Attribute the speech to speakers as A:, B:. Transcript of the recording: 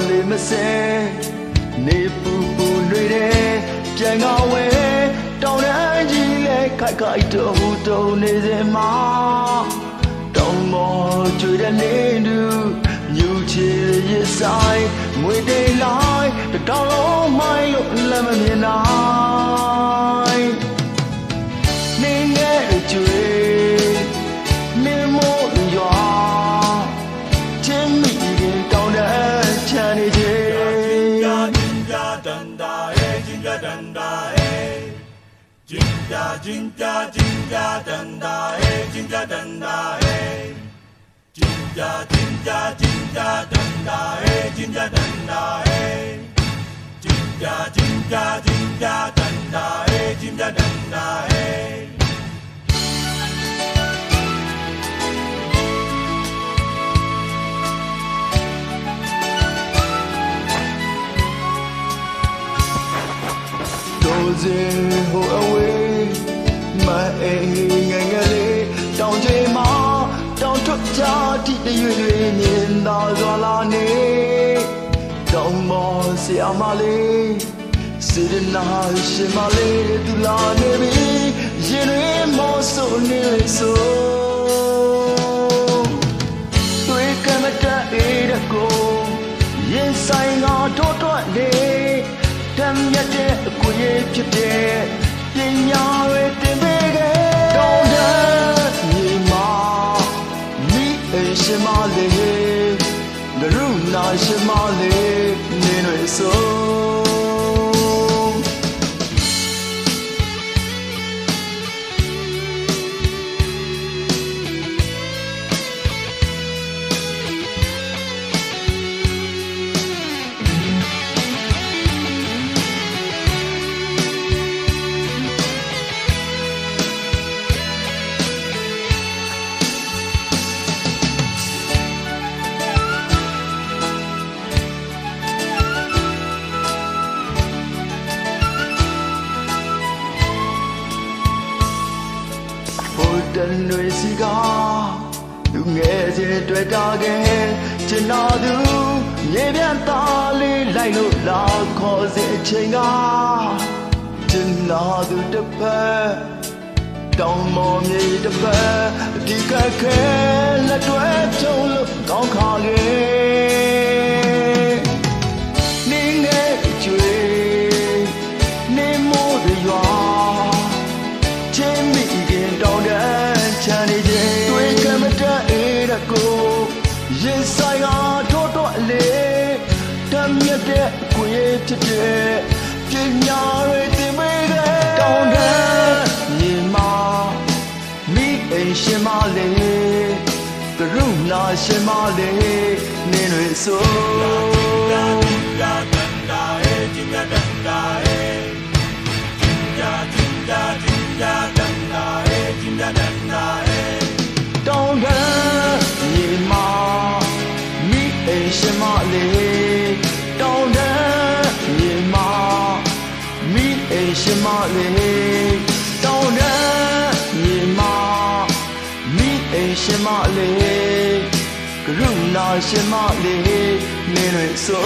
A: လေမစဲနေပူပူတွေတဲ့ပြန်ကောင်းဝဲတောင်းတန်းကြီးလဲခိုက်ခိုက်တုံနေစင်မှာတောင်းမော်ကျွေတဲ့နေတူညူချီရဆိုင်ငွေတိတ်လိုက်တောင်းလုံးမိုင်းလို့လည်းမမြင်နိုင်နေငယ်ကျွေနေမို့ရွာချင်းမိရင်တောင်းတန်းချမ်းနေချင်းJinja danda hey, jinja danda hey. Jinja danda hey, jinja danda hey. Jinja danda hey, jinja danda hey. Doze ho away my ngale down je ma down thuk cha ti de yue nyin da zwa la ne down mo sia ma le sidna shin ma le tu la ne bi yin ri mo so ne so tui ka ma ta e da ko yin sai nga tho twat le tam yat de a ku ye phit deပညာတွေတင်ပေးခဲ့တောင်းတညီမမိအိမ်ရှင်မလေးဂရုဏာရှင်မလေးနေတွေဆိုတန်တွေစီကသူငယ်ချင်းတွေ့တာခဲ့ချင်တော်သူမြေပြန်သားလေးလိုက်လို့လာခေါ်စေချိန်ကချင်တော်သူတစ်ဖက်တောင်းမော်မြေတစ်ဖက်ဒီကခဲလက်တွဲချုံလို့ကောင်းခါခဲ့နေငယ်ကျွေးနေမိုးရွာချင်းမိခင်တောင်းတဲ့ချမ်းနေခြင်းတွေ့ကမတအေးရကိုရင်ဆိုင်ကထိုးတော့လေတမ်းမြတ်တဲ့ကိုရဲ့ဖြစ်တဲ့ပညာတွေတင်ပေးတဲ့တောင်းတဲ့ညီမမိအိမ်ရှင်မလေးကရုဏာရှင်မလေးနင်းတွေဆိုတောင်းတညီမမိအိမ်ရှင်မလေးတောင်းတညီမမိအိမ်ရှင်မလေးတောင်းတညီမမိအိမ်ရှင်မလေးကရုဏာရှင်မလေးနေရဆို